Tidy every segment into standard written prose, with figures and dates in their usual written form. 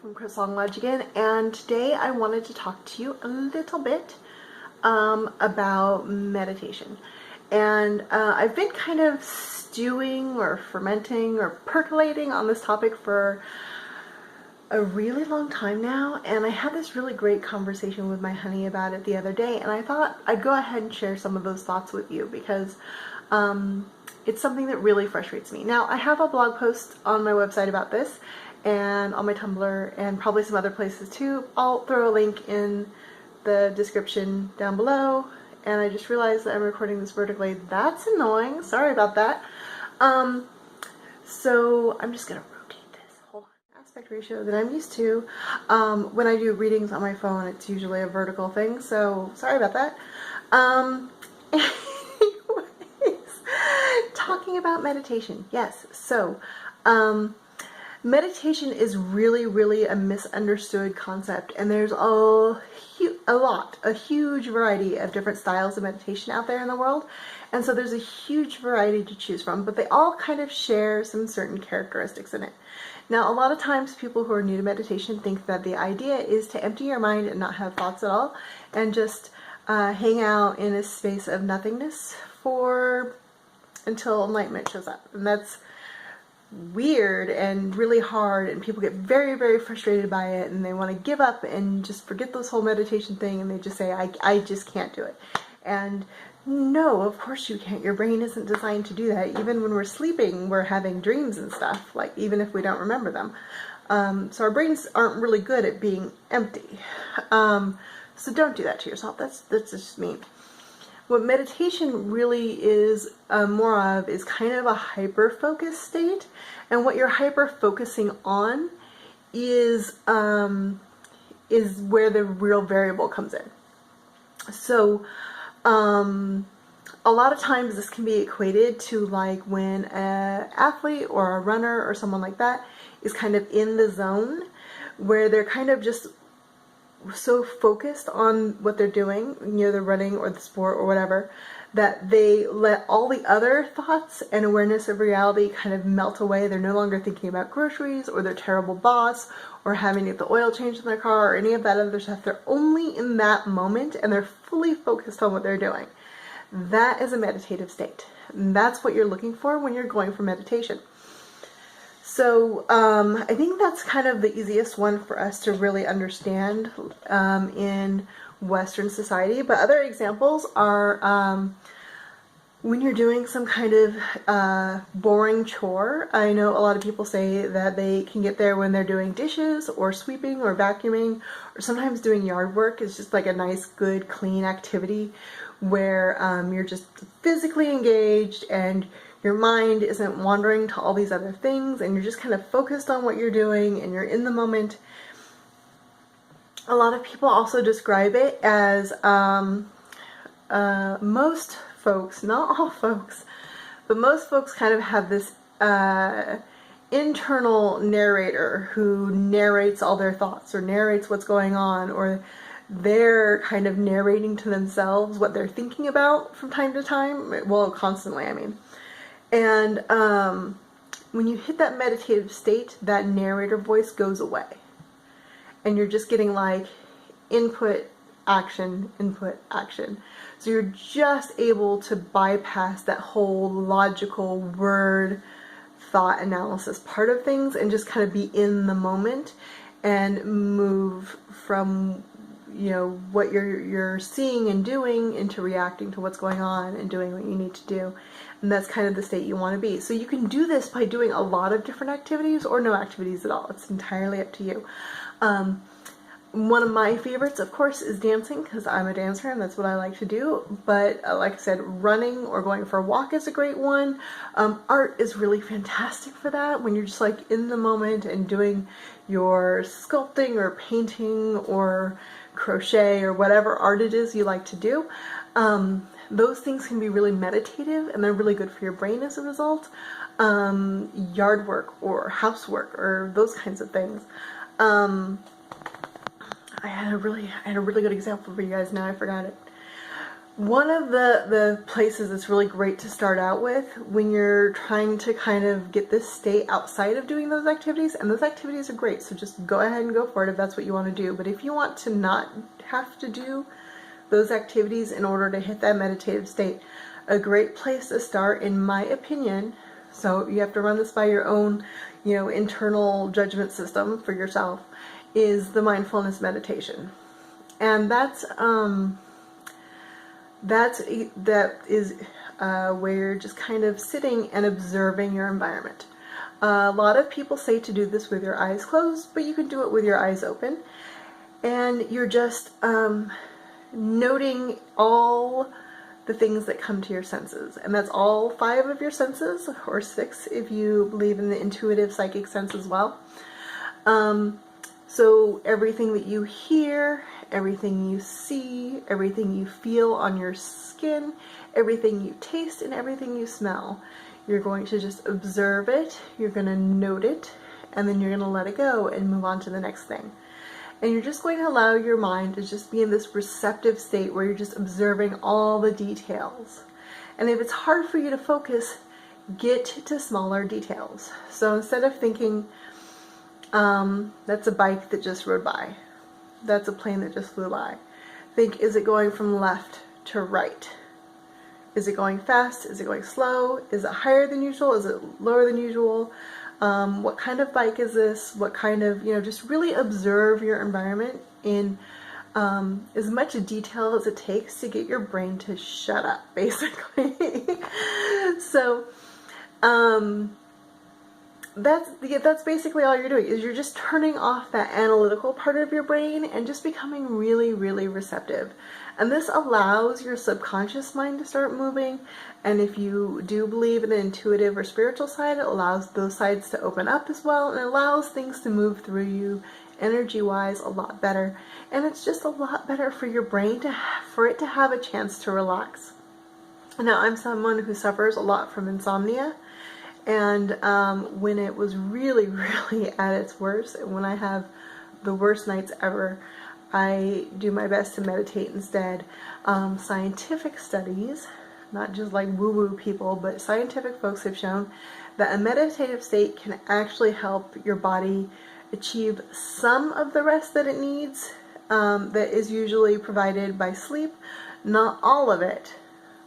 from CrowSong Lodge again, and today I wanted to talk to you a little bit about meditation. And I've been kind of stewing or fermenting or percolating on this topic for a really long time now, and I had this really great conversation with my honey about it the other day, and I thought I'd go ahead and share some of those thoughts with you because it's something that really frustrates me. Now, I have a blog post on my website about this, and on my Tumblr, and probably some other places too. I'll throw a link in the description down below, and I just realized that I'm recording this vertically. That's annoying. Sorry about that. So I'm just gonna rotate this. Hold on. Aspect ratio that I'm used to. When I do readings on my phone, it's usually a vertical thing, so sorry about that. Anyways, talking about meditation. Yes, so meditation is really a misunderstood concept, and there's a huge variety of different styles of meditation out there in the world, and so there's a huge variety to choose from, but they all kind of share some certain characteristics in it. Now, a lot of times people who are new to meditation think that the idea is to empty your mind and not have thoughts at all, and just hang out in a space of nothingness until enlightenment shows up. And that's weird and really hard, and people get very frustrated by it, and they want to give up and just forget this whole meditation thing, and they just say, I just can't do it. And no, of course you can't. Your brain isn't designed to do that. Even when we're sleeping, we're having dreams and stuff, like even if we don't remember them. So our brains aren't really good at being empty. So don't do that to yourself. That's just me. What meditation really is more of is kind of a hyper-focused state, and what you're hyper-focusing on is where the real variable comes in. So a lot of times this can be equated to like when an athlete or a runner or someone like that is kind of in the zone, where they're kind of just so focused on what they're doing, the running or the sport or whatever, that they let all the other thoughts and awareness of reality kind of melt away. They're no longer thinking about groceries or their terrible boss or having to get the oil changed in their car or any of that other stuff. They're only in that moment, and they're fully focused on what they're doing. That is a meditative state. And that's what you're looking for when you're going for meditation. So I think that's kind of the easiest one for us to really understand in Western society. But other examples are when you're doing some kind of boring chore. I know a lot of people say that they can get there when they're doing dishes or sweeping or vacuuming, or sometimes doing yard work is just like a nice, good, clean activity where you're just physically engaged and your mind isn't wandering to all these other things, and you're just kind of focused on what you're doing, and you're in the moment. A lot of people also describe it as most folks, not all folks, but most folks kind of have this internal narrator who narrates all their thoughts or narrates what's going on, or they're kind of narrating to themselves what they're thinking about from time to time. Well, constantly, I mean. And when you hit that meditative state, that narrator voice goes away. And you're just getting like input, action, input, action. So you're just able to bypass that whole logical word thought analysis part of things and just kind of be in the moment and move from what you're seeing and doing into reacting to what's going on and doing what you need to do. And that's kind of the state you want to be. So you can do this by doing a lot of different activities or no activities at all. It's entirely up to you. One of my favorites, of course, is dancing, because I'm a dancer and that's what I like to do. But like I said, running or going for a walk is a great one. Art is really fantastic for that, when you're just like in the moment and doing your sculpting or painting or crochet or whatever art it is you like to do. Those things can be really meditative, and they're really good for your brain as a result. Yard work or housework or those kinds of things. I had a really good example for you guys. Now I forgot it. One of the places that's really great to start out with when you're trying to kind of get this state outside of doing those activities, and those activities are great, so just go ahead and go for it if that's what you want to do. But if you want to not have to do those activities in order to hit that meditative state, a great place to start, in my opinion, so you have to run this by your own, internal judgment system for yourself, is the mindfulness meditation. And that is where you're just kind of sitting and observing your environment. A lot of people say to do this with your eyes closed, but you can do it with your eyes open. And you're just noting all the things that come to your senses. And that's all 5 of your senses, or 6 if you believe in the intuitive psychic sense as well. So everything that you hear, everything you see, everything you feel on your skin, everything you taste, and everything you smell, you're going to just observe it, you're going to note it, and then you're going to let it go and move on to the next thing. And you're just going to allow your mind to just be in this receptive state where you're just observing all the details. And if it's hard for you to focus, get to smaller details. So instead of thinking, that's a bike that just rode by, that's a plane that just flew by, think, is it going from left to right? Is it going fast? Is it going slow? Is it higher than usual? Is it lower than usual? What kind of bike is this? What kind of, just really observe your environment in as much detail as it takes to get your brain to shut up, basically. So, that's basically all you're doing, is you're just turning off that analytical part of your brain and just becoming really, really receptive. And this allows your subconscious mind to start moving. And if you do believe in the intuitive or spiritual side, it allows those sides to open up as well, and it allows things to move through you energy-wise a lot better. And it's just a lot better for your brain for it to have a chance to relax. Now, I'm someone who suffers a lot from insomnia. And when it was really, really at its worst, and when I have the worst nights ever, I do my best to meditate instead. Scientific studies, not just like woo-woo people, but scientific folks have shown that a meditative state can actually help your body achieve some of the rest that it needs, that is usually provided by sleep. Not all of it,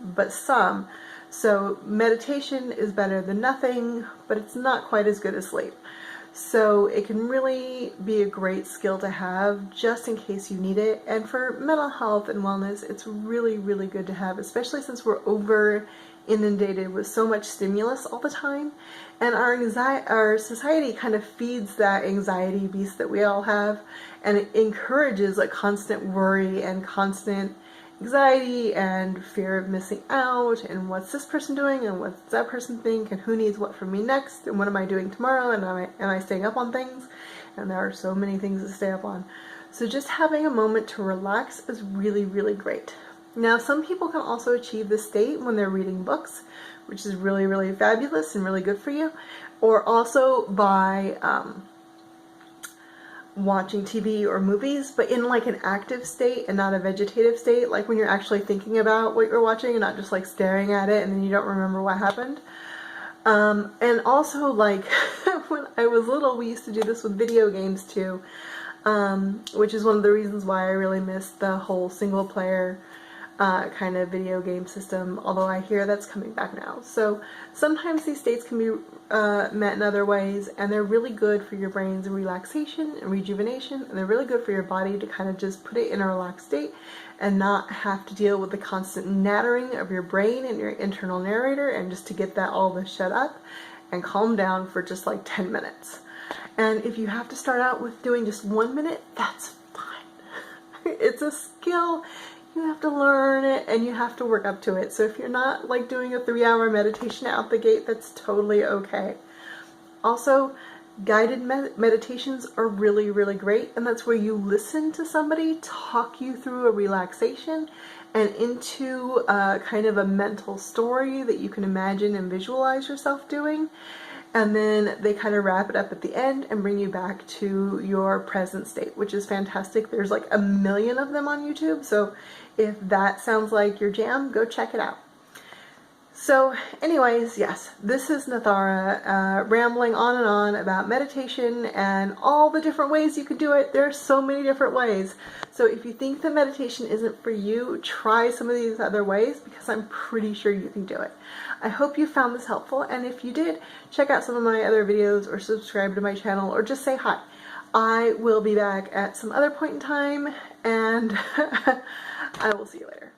but some. So meditation is better than nothing, but it's not quite as good as sleep. So it can really be a great skill to have just in case you need it. And for mental health and wellness, it's really, really good to have, especially since we're over inundated with so much stimulus all the time. And our society kind of feeds that anxiety beast that we all have, and it encourages a constant worry and constant anxiety and fear of missing out, and what's this person doing, and what's that person think, and who needs what from me next, and what am I doing tomorrow, and am I staying up on things? And there are so many things to stay up on. So just having a moment to relax is really, really great. Now, some people can also achieve this state when they're reading books, which is really, really fabulous and really good for you, or also by watching TV or movies, but in like an active state and not a vegetative state, like when you're actually thinking about what you're watching and not just like staring at it and then you don't remember what happened. And also, like, when I was little, we used to do this with video games too, which is one of the reasons why I really miss the whole single player kind of video game system, although I hear that's coming back now. So sometimes these states can be met in other ways, and they're really good for your brain's relaxation and rejuvenation, and they're really good for your body to kind of just put it in a relaxed state and not have to deal with the constant nattering of your brain and your internal narrator, and just to get that all to shut up and calm down for just like 10 minutes. And if you have to start out with doing just 1 minute, that's fine. It's a skill. You have to learn it and you have to work up to it. So if you're not like doing a 3-hour meditation out the gate, that's totally okay. Also, guided meditations are really, really great, and that's where you listen to somebody talk you through a relaxation and into kind of a mental story that you can imagine and visualize yourself doing. and then they kind of wrap it up at the end and bring you back to your present state, which is fantastic. There's like a million of them on YouTube, so if that sounds like your jam, go check it out. So anyways, yes, this is Nathara rambling on and on about meditation and all the different ways you can do it. There are so many different ways. So if you think the meditation isn't for you, try some of these other ways, because I'm pretty sure you can do it. I hope you found this helpful, and if you did, check out some of my other videos or subscribe to my channel or just say hi. I will be back at some other point in time, and I will see you later.